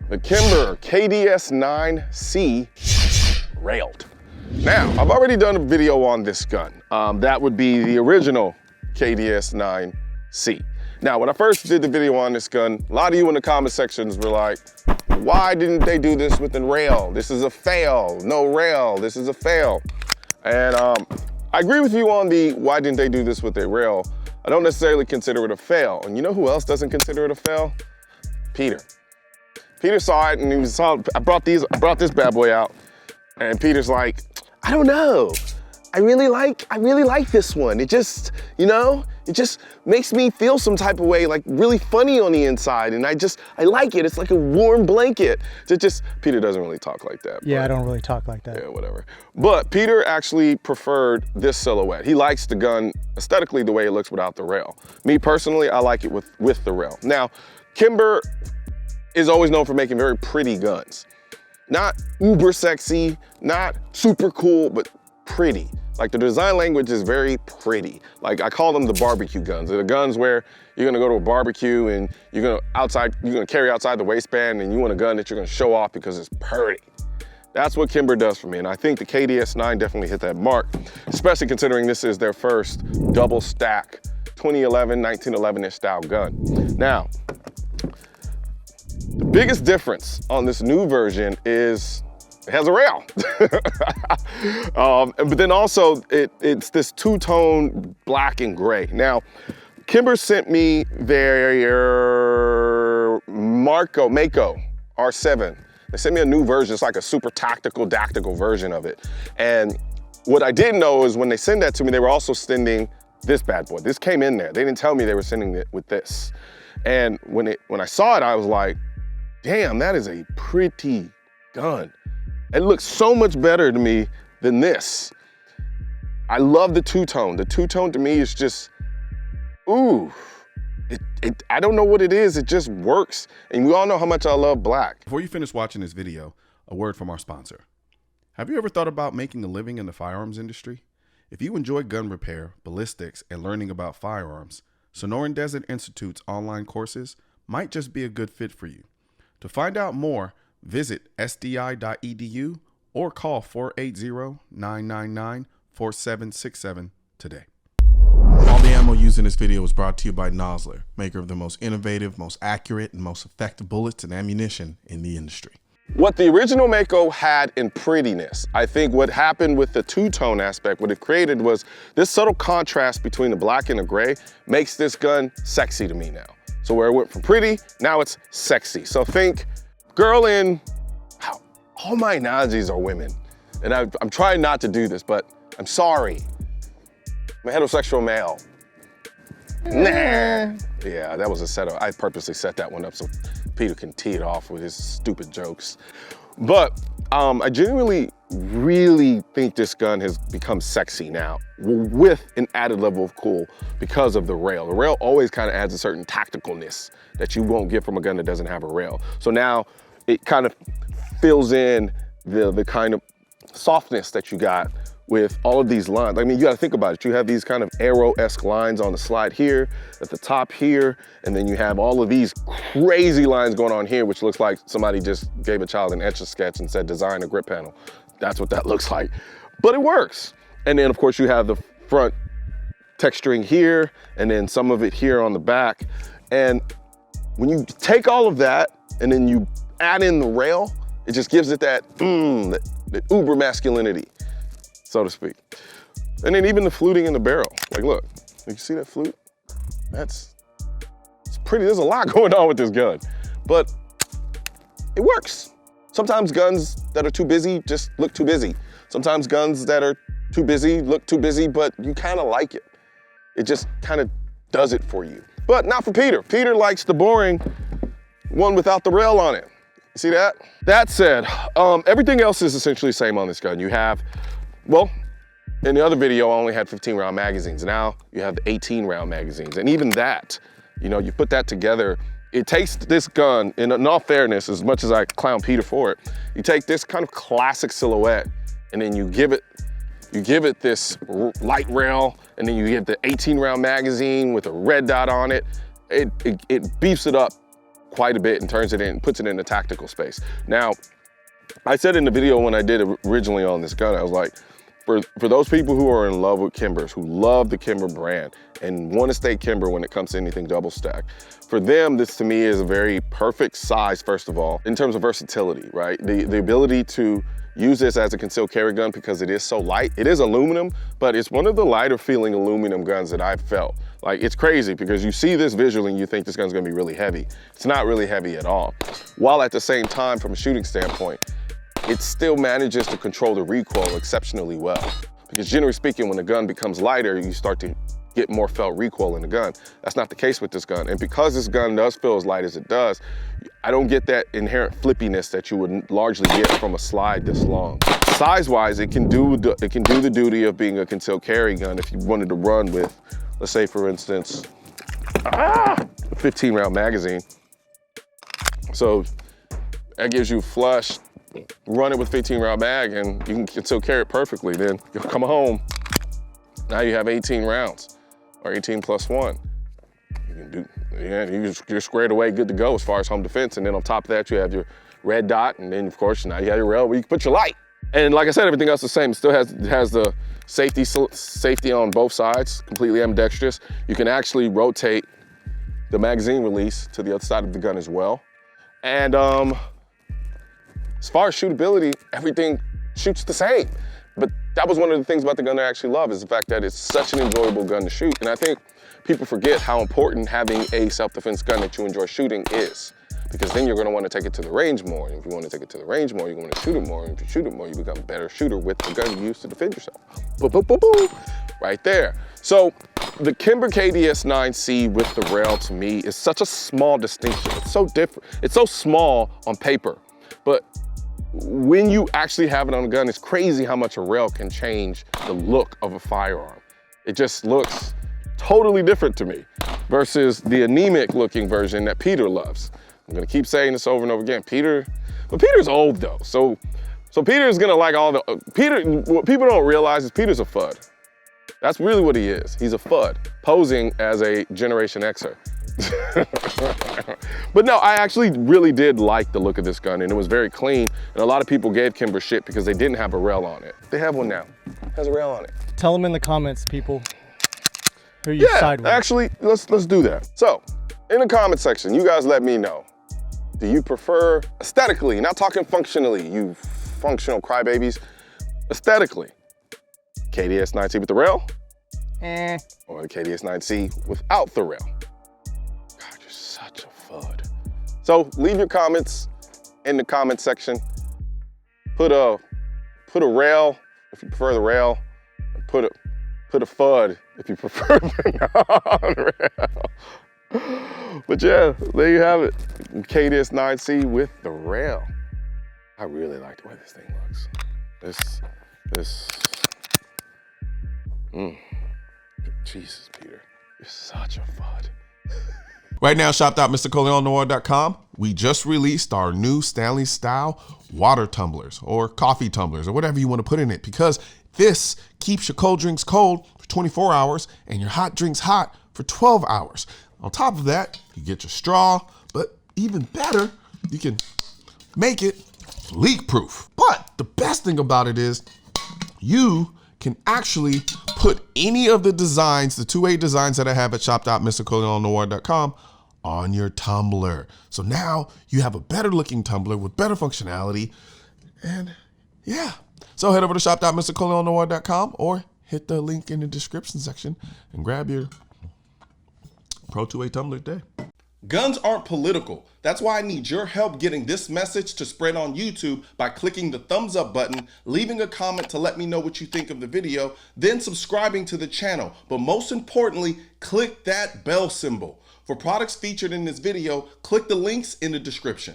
the Kimber KDS9C railed. Now, I've already done a video on this gun. That would be the original KDS9C. Now, when I first did the video on this gun, a lot of you in the comment sections were like, why didn't they do this with the rail? This is a fail. No rail, this is a fail. And I agree with you on the why didn't they do this with a rail. I don't necessarily consider it a fail. And you know who else doesn't consider it a fail? Peter. Peter saw it and he saw, I brought this bad boy out, and Peter's like, I don't know. I really like this one. It just, you know, it just makes me feel some type of way, like really funny on the inside. And I like it. It's like a warm blanket. Peter doesn't really talk like that. Yeah, I don't really talk like that. Yeah, whatever. But Peter actually preferred this silhouette. He likes the gun aesthetically the way it looks without the rail. Me personally, I like it with the rail. Now, Kimber is always known for making very pretty guns. Not uber sexy, not super cool, but pretty. Like the design language is very pretty. Like I call them the barbecue guns. They're the guns where you're gonna go to a barbecue and you're gonna carry outside the waistband, and you want a gun that you're gonna show off because it's pretty. That's what Kimber does for me. And I think the KDS9 definitely hit that mark, especially considering this is their first double stack 2011, 1911-ish style gun. Now, the biggest difference on this new version is it has a rail. But then also it's this two-tone black and gray. Now, Kimber sent me their Mako R7. They sent me a new version. It's like a super tactical version of it. And what I didn't know is when they send that to me, they were also sending this bad boy. This came in there. They didn't tell me they were sending it with this. And when I saw it, I was like, damn, that is a pretty gun. It looks so much better to me than this. I love the two-tone. The two-tone to me is just, ooh. I don't know what it is, it just works. And we all know how much I love black. Before you finish watching this video, a word from our sponsor. Have you ever thought about making a living in the firearms industry? If you enjoy gun repair, ballistics, and learning about firearms, Sonoran Desert Institute's online courses might just be a good fit for you. To find out more, visit sdi.edu or call 480-999-4767 today. All the ammo used in this video was brought to you by Nosler, maker of the most innovative, most accurate, and most effective bullets and ammunition in the industry. What the original Mako had in prettiness, I think what happened with the two-tone aspect, what it created was this subtle contrast between the black and the gray makes this gun sexy to me now. So where it went from pretty, now it's sexy. So think girl in, all my analogies are women. And I'm trying not to do this, but I'm sorry. I'm a heterosexual male. Nah. Yeah, that was a setup. I purposely set that one up so Peter can tee it off with his stupid jokes. But I genuinely really think this gun has become sexy now with an added level of cool because of the rail. The rail always kind of adds a certain tacticalness that you won't get from a gun that doesn't have a rail. So now it kind of fills in the kind of softness that you got with all of these lines. I mean, you gotta think about it. You have these kind of arrow-esque lines on the slide here, at the top here, and then you have all of these crazy lines going on here, which looks like somebody just gave a child an Etch-a-Sketch and said, design a grip panel. That's what that looks like, but it works. And then of course you have the front texturing here, and then some of it here on the back. And when you take all of that, and then you add in the rail, it just gives it that uber masculinity, so to speak. And then even the fluting in the barrel. Like look, you see that flute? It's pretty, there's a lot going on with this gun, but it works. Sometimes guns that are too busy just look too busy. Sometimes guns that are too busy look too busy, but you kind of like it. It just kind of does it for you. But not for Peter. Peter likes the boring one without the rail on it. You see that? That said, everything else is essentially the same on this gun. You have, well, in the other video, I only had 15 round magazines. Now you have the 18 round magazines. And even that, you know, you put that together, it takes this gun, in all fairness, as much as I clown Peter for it, you take this kind of classic silhouette and then you give it this light rail, and then you get the 18 round magazine with a red dot on it. It beefs it up quite a bit and turns it in, puts it in a tactical space. Now, I said in the video when I did it originally on this gun, I was like, for those people who are in love with Kimbers, who love the Kimber brand and want to stay Kimber when it comes to anything double stack, for them, this to me is a very perfect size, first of all, in terms of versatility, right? The ability to use this as a concealed carry gun because it is so light. It is aluminum, but it's one of the lighter feeling aluminum guns that I've felt. Like, it's crazy because you see this visually and you think this gun's gonna be really heavy. It's not really heavy at all. While at the same time, from a shooting standpoint, it still manages to control the recoil exceptionally well. Because generally speaking, when the gun becomes lighter, you start to get more felt recoil in the gun. That's not the case with this gun. And because this gun does feel as light as it does, I don't get that inherent flippiness that you would largely get from a slide this long. Size-wise, it can do the duty of being a concealed carry gun if you wanted to run with, let's say for instance, a 15-round magazine. So that gives you flush, run it with 15-round mag and you can still carry it perfectly. Then you'll come home, now you have 18 rounds or 18 plus 1. You can do, yeah, you're squared away, good to go as far as home defense. And then on top of that, you have your red dot, and then of course now you have your rail where you can put your light. And like I said, everything else is the same. It still has the safety on both sides, completely ambidextrous. You can actually rotate the magazine release to the other side of the gun as well. And as far as shootability, everything shoots the same. But that was one of the things about the gun I actually love, is the fact that it's such an enjoyable gun to shoot. And I think people forget how important having a self-defense gun that you enjoy shooting is. Because then you're gonna wanna take it to the range more. And if you wanna take it to the range more, you're gonna shoot it more. And if you shoot it more, you become a better shooter with the gun you use to defend yourself. Boom, boom, boom, boom, right there. So the Kimber KDS9C with the rail to me is such a small distinction. It's so different. It's so small on paper, but when you actually have it on a gun, it's crazy how much a rail can change the look of a firearm. It just looks totally different to me versus the anemic looking version that Peter loves. I'm gonna keep saying this over and over again. But Peter's old though. So Peter's gonna like all the, what people don't realize is Peter's a FUD. That's really what he is. He's a FUD, posing as a Generation Xer. But no, I actually really did like the look of this gun, and it was very clean. And a lot of people gave Kimber shit because they didn't have a rail on it. They have one now. It has a rail on it. Tell them in the comments, people, who you side with. Actually, let's do that. So, in the comment section, you guys let me know. Do you prefer aesthetically, not talking functionally, you functional crybabies, aesthetically, KDS9C with the rail? Or the KDS9C without the rail? God, you're such a FUD. So leave your comments in the comment section. Put a rail if you prefer the rail. Put a FUD if you prefer the non-rail. But yeah, there you have it. KDS9C with the rail. I really like the way this thing looks. Jesus, Peter, you're such a FUD. Right now, shop.mrcolionnoir.com. We just released our new Stanley style water tumblers or coffee tumblers or whatever you want to put in it, because this keeps your cold drinks cold for 24 hours and your hot drinks hot for 12 hours. On top of that, you get your straw, but even better, you can make it leak proof. But the best thing about it is you can actually put any of the designs, the 2A designs that I have at shop.mrcolionnoir.com on your tumbler. So now you have a better looking tumbler with better functionality. And yeah, so head over to shop.mrcolionnoir.com or hit the link in the description section and grab your Pro 2A tumbler today. Guns aren't political. That's why I need your help getting this message to spread on YouTube by clicking the thumbs up button, leaving a comment to let me know what you think of the video, then subscribing to the channel. But most importantly, click that bell symbol. For products featured in this video, click the links in the description.